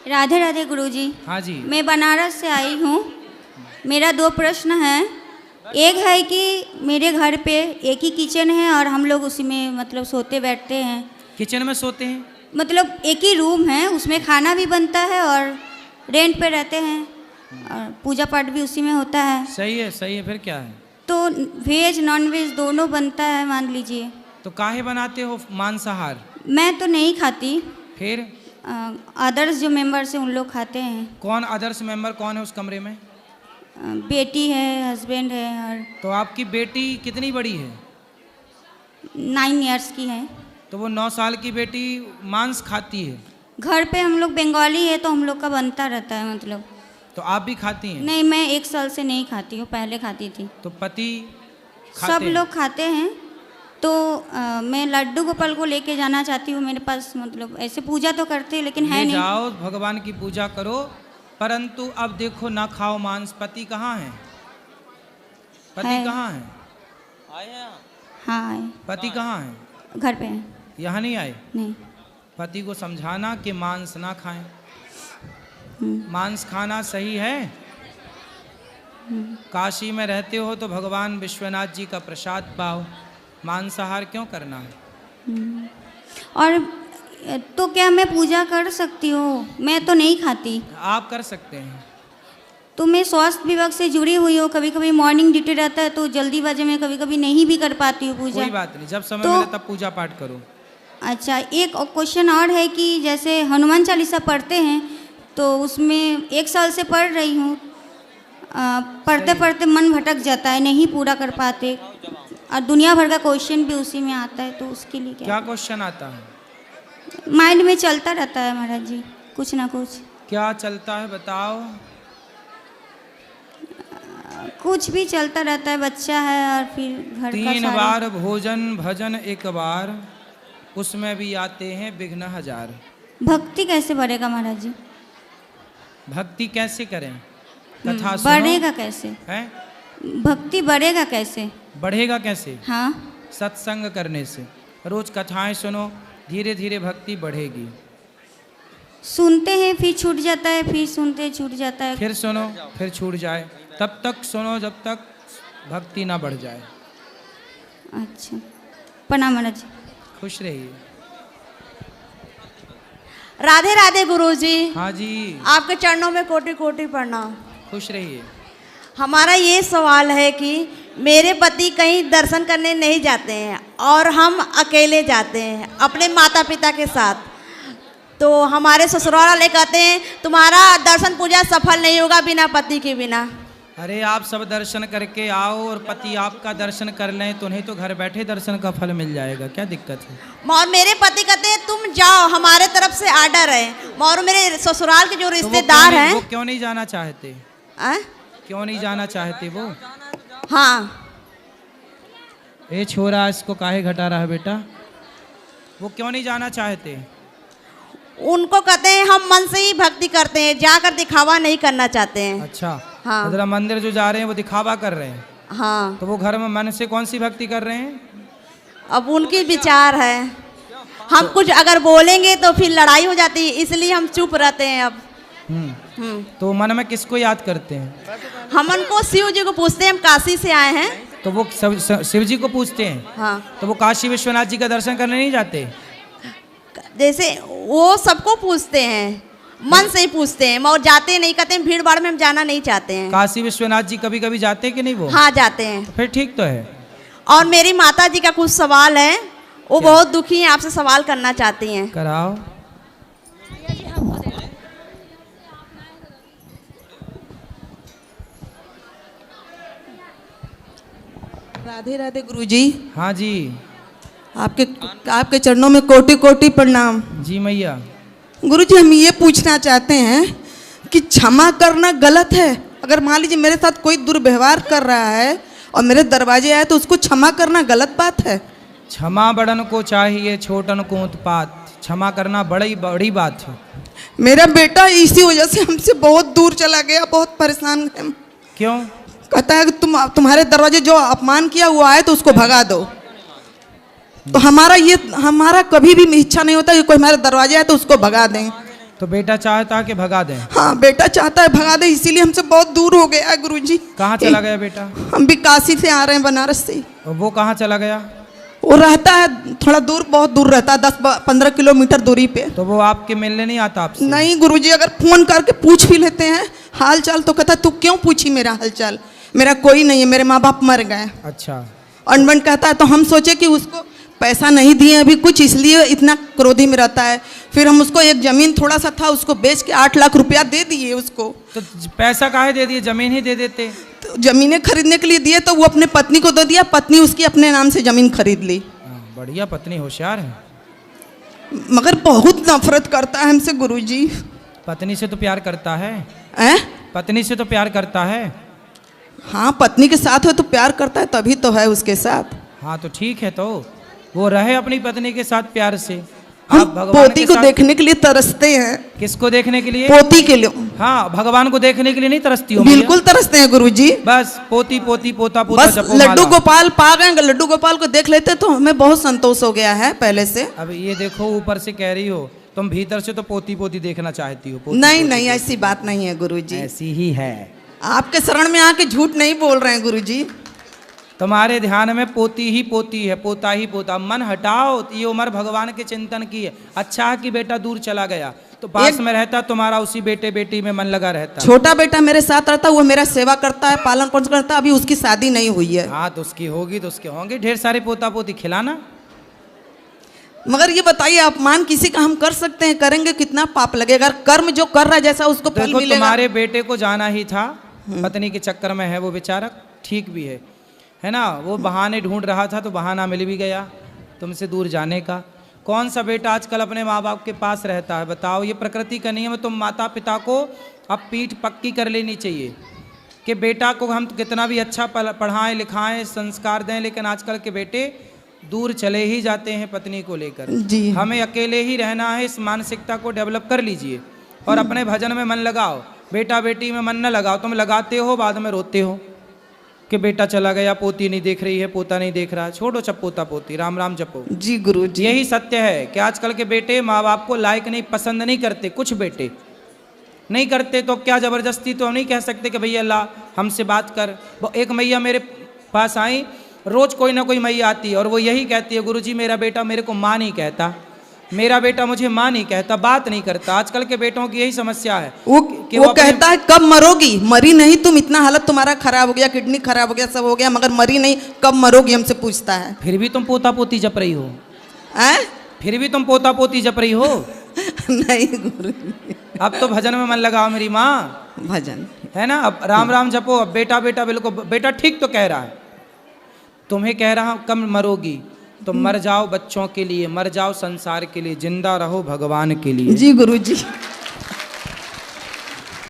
राधे राधे गुरुजी। हाँ जी। मैं बनारस से आई हूँ। मेरा 2 प्रश्न हैं। एक है कि मेरे घर पे एक ही किचन है और हम लोग उसी में मतलब सोते बैठते हैं। किचन में सोते हैं? मतलब एक ही रूम है, उसमें खाना भी बनता है और रेंट पे रहते हैं और पूजा पाठ भी उसी में होता है। सही है, सही है। फिर क्या है? तो वेज नॉन वेज दोनों बनता है मान लीजिए। तो काहे बनाते हो मांसाहार? मैं तो नहीं खाती। फिर अदर्स जो मेंबर्स हैं उन लोग खाते हैं। कौन अदर्स मेंबर कौन है उस कमरे में? बेटी है, हस्बैंड है और तो आपकी बेटी कितनी बड़ी है? 9 इयर्स की है। तो वो 9 साल की बेटी मांस खाती है? घर पे हम लोग बंगाली है तो हम लोग का बनता रहता है मतलब। तो आप भी खाती हैं? नहीं, मैं 1 साल से नहीं खाती हूँ, पहले खाती थी। तो पति खाते सब हैं? लोग खाते हैं। तो मैं लड्डू गोपाल को लेके जाना चाहती हूँ मेरे पास। मतलब ऐसे पूजा तो करते हैं लेकिन है ले नहीं। जाओ, भगवान की पूजा करो, परंतु अब देखो ना खाओ मांस। पति कहाँ है? पति है। कहाँ है? हाँ है। पति कहाँ है? घर पे है। यहाँ नहीं आए? नहीं। पति को समझाना कि मांस ना खाएं। हम्म। मांस खाना सही है? काशी में रहते हो तो भगवान विश्वनाथ जी का प्रसाद पाओ, मांसाहार क्यों करना है? और तो क्या मैं पूजा कर सकती हूँ? मैं तो नहीं खाती। आप कर सकते हैं। तो मैं स्वास्थ्य विभाग से जुड़ी हुई हूँ। कभी कभी मॉर्निंग ड्यूटी रहता है तो जल्दीबाजी में कभी कभी नहीं भी कर पाती हूँ पूजा। कोई बात नहीं, जब समय तो मिले तब पूजा पाठ करो। अच्छा, एक क्वेश्चन और है कि जैसे हनुमान चालीसा पढ़ते हैं तो उसमें 1 साल से पढ़ रही हूँ। पढ़ते पढ़ते मन भटक जाता है, नहीं पूरा कर पाते और दुनिया भर का क्वेश्चन भी उसी में आता है। तो उसके लिए क्या क्वेश्चन आता है? माइंड में चलता रहता है महाराज जी, कुछ ना कुछ। क्या चलता है बताओ? कुछ भी चलता रहता है। बच्चा है और फिर घर का 3 सारे। बार भोजन भजन 1 बार, उसमें भी आते हैं विघ्न 1000। भक्ति कैसे बढ़ेगा महाराज जी? भक्ति कैसे करें? कथा सुनो। बढ़ेगा कैसे? है? भक्ति बढ़ेगा कैसे? बढ़ेगा कैसे? हाँ, सत्संग करने से। रोज कथाएं सुनो, धीरे धीरे भक्ति बढ़ेगी। सुनते हैं फिर छूट जाता है, फिर सुनते छूट जाता है। फिर सुनो, फिर छूट जाए। तब तक सुनो जब तक भक्ति ना बढ़ जाए। अच्छा, प्रणाम महाराज जी। खुश रहिए। राधे राधे गुरुजी। हाँ जी। आपके चरणों में कोटि कोटि प्रणाम। खुश रहिए। हमारा ये सवाल है कि मेरे पति कहीं दर्शन करने नहीं जाते हैं और हम अकेले जाते हैं अपने माता पिता के साथ। तो हमारे ससुराल वाले कहते हैं तुम्हारा दर्शन पूजा सफल नहीं होगा बिना पति के बिना। अरे आप सब दर्शन करके आओ और पति आपका दर्शन कर लें तो नहीं तो घर बैठे दर्शन का फल मिल जाएगा। क्या दिक्कत है? और मेरे पति कहते हैं तुम जाओ, हमारे तरफ से आर्डर है। और मेरे ससुराल के जो रिश्तेदार हैं वो क्यों नहीं जाना चाहते? क्यों नहीं जाना चाहते वो? हाँ, ए छोरा, इसको काहे घटा रहा है बेटा? वो क्यों नहीं जाना चाहते? उनको कहते हैं हम मन से ही भक्ति करते हैं, जाकर दिखावा नहीं करना चाहते हैं। अच्छा। हाँ। मतलब मंदिर जो जा रहे हैं वो दिखावा कर रहे हैं। हाँ, तो वो घर में मन से कौन सी भक्ति कर रहे हैं? अब उनकी विचार है। हम कुछ अगर बोलेंगे तो फिर लड़ाई हो जाती है, इसलिए हम चुप रहते हैं अब। तो मन में किसको याद करते हैं? हम उनको शिव जी को पूछते हैं, हम काशी से आए हैं। तो वो शिव जी को पूछते हैं? हाँ। तो वो काशी विश्वनाथ जी का दर्शन करने नहीं जाते? जैसे वो सबको पूछते हैं, मन से ही पूछते हैं और जाते नहीं, कहते हैं भीड़ भाड़ में हम जाना नहीं चाहते हैं। काशी विश्वनाथ जी कभी कभी जाते कि नहीं वो? हाँ, जाते हैं। तो फिर ठीक तो है। और मेरी माता जी का कुछ सवाल है, वो बहुत दुखी हैं, आपसे सवाल करना चाहती हैं। कराओ। राधे राधे गुरुजी। हाँ जी। आपके चरणों में कोटि कोटि प्रणाम। जी मैया। गुरुजी, हम ये पूछना चाहते हैं कि क्षमा करना गलत है? अगर मान लीजिए मेरे साथ कोई दुर्व्यवहार कर रहा है और मेरे दरवाजे आए तो उसको क्षमा करना गलत बात है? क्षमा बड़न को चाहिए, छोटन को उत्पात। क्षमा करना बड़ी बात है। मेरा बेटा इसी वजह से हमसे बहुत दूर चला गया, बहुत परेशान है। क्यों? कहता है कि तुम्हारे दरवाजे जो अपमान किया हुआ है तो उसको भगा दो। तो हमारा कभी भी इच्छा नहीं होता कि कोई हमारे दरवाजे आए तो उसको भगा दें। तो बेटा चाहता कि भगा दें। हाँ बेटा चाहता है भगा दे, इसीलिए हमसे बहुत दूर हो गया है गुरुजी। कहाँ चला गया बेटा? हम भी काशी से आ रहे हैं, बनारस से। और वो कहाँ चला गया? वो रहता है थोड़ा दूर, बहुत दूर रहता है, 10-15 किलोमीटर दूरी पे। तो वो आपके मिलने नहीं आता आपसे? नहीं गुरुजी, अगर फोन करके पूछ भी लेते हैं हाल चाल तो कहता तू क्यों पूछी मेरा हाल चाल, मेरा कोई नहीं है, मेरे माँ बाप मर गए। अच्छा। अनबन कहता है। तो हम सोचे कि उसको पैसा नहीं दिए अभी कुछ, इसलिए इतना क्रोधी में रहता है। फिर हम उसको एक जमीन थोड़ा सा था, उसको बेच के 8 लाख रुपया दे दिए उसको। तो पैसा काहे दे दिए, जमीन ही दे देते। तो जमीनें खरीदने के लिए दिए तो वो अपने पत्नी को दे दिया, पत्नी उसकी अपने नाम से जमीन खरीद ली। बढ़िया पत्नी, होशियार है। मगर बहुत नफरत करता है हमसे गुरुजी। पत्नी से तो प्यार करता है। पत्नी से तो प्यार करता है। हाँ पत्नी के साथ हो तो प्यार करता है, तभी तो है उसके साथ। हाँ तो ठीक है, तो वो रहे अपनी पत्नी के साथ प्यार से। हम आप भगवान पोती के को साथ- देखने के लिए तरसते हैं। किसको देखने के लिए? पोती के लिए। हाँ, भगवान को देखने के लिए नहीं तरसती हो? बिल्कुल तरसते हैं गुरुजी। बस पोती पोती पोता पोता बस जपो लड्डू माला। गोपाल पा गए, लड्डू गोपाल को देख लेते तो हमें बहुत संतोष हो गया है पहले से। अब ये देखो, ऊपर से कह रही हो, तुम भीतर से तो पोती पोती देखना चाहती हो। पोती नहीं पोती नहीं, ऐसी बात नहीं है गुरुजी। ऐसी ही है। आपके शरण में आके झूठ नहीं बोल रहे हैं गुरुजी। तुम्हारे ध्यान में पोती ही पोती है, पोता ही पोता। मन हटाओ, ये उम्र भगवान के चिंतन की है। अच्छा है कि बेटा दूर चला गया, तो पास में रहता तुम्हारा, उसी बेटे बेटी में मन लगा रहता। छोटा बेटा मेरे साथ रहता, वो मेरा सेवा करता है, पालन पोषण करता है। अभी उसकी शादी नहीं हुई है। हाँ तो उसकी होगी तो उसके होंगे ढेर सारे पोता पोती, खिलाना। मगर ये बताइए, अपमान किसी का हम कर सकते हैं? करेंगे कितना पाप लगेगा? कर्म जो कर रहा है जैसा उसको फल देखो, मिलेगा। तुम्हारे बेटे को जाना ही था, पत्नी के चक्कर में है वो बेचारा, ठीक भी है ना। वो बहाने ढूंढ रहा था तो बहाना मिल भी गया तुमसे दूर जाने का। कौन सा बेटा आजकल अपने माँ बाप के पास रहता है, बताओ? ये प्रकृति का नियम है। तुम माता पिता को अब पीठ पक्की कर लेनी चाहिए कि बेटा को हम कितना भी अच्छा पढ़ाएं लिखाएं संस्कार दें, लेकिन आजकल के बेटे दूर चले ही जाते हैं पत्नी को लेकर। जी हमें अकेले ही रहना है, इस मानसिकता को डेवलप कर लीजिए और अपने भजन में मन लगाओ। बेटा बेटी में मन न लगाओ। तुम लगाते हो, बाद में रोते हो कि बेटा चला गया, पोती नहीं देख रही है, पोता नहीं देख रहा। छोड़ो सब पोता पोती, राम राम जपो। जी गुरु जी। यही सत्य है कि आजकल के बेटे माँ बाप को लायक नहीं, पसंद नहीं करते। कुछ बेटे नहीं करते तो क्या जबरदस्ती तो हम नहीं कह सकते कि भैया अल्लाह हमसे बात कर। वो एक मैया मेरे पास आई, रोज कोई ना कोई मैया आती है और वो यही कहती है, गुरुजी मेरा बेटा मेरे को माँ नहीं कहता, मेरा बेटा मुझे माँ नहीं कहता, बात नहीं करता। आजकल के बेटों की यही समस्या है। वो अपने- कहता है कब मरोगी? मरी नहीं तुम, इतना हालत तुम्हारा खराब हो गया, किडनी खराब हो गया, सब हो गया, मगर मरी नहीं, कब मरोगी हमसे पूछता है। फिर भी तुम पोता पोती जप रही हो। हैं? फिर भी तुम पोता पोती जप रही हो। नहीं गुरु जी। अब तो भजन में मन लगाओ मेरी माँ, भजन है ना। अब राम राम जपो। अब बेटा बेटा बिल्कुल, बेटा ठीक तो कह रहा है। तुम्हें कह रहा हूं कब मरोगी? तो मर जाओ बच्चों के लिए, मर जाओ संसार के लिए, जिंदा रहो भगवान के लिए। जी गुरु जी।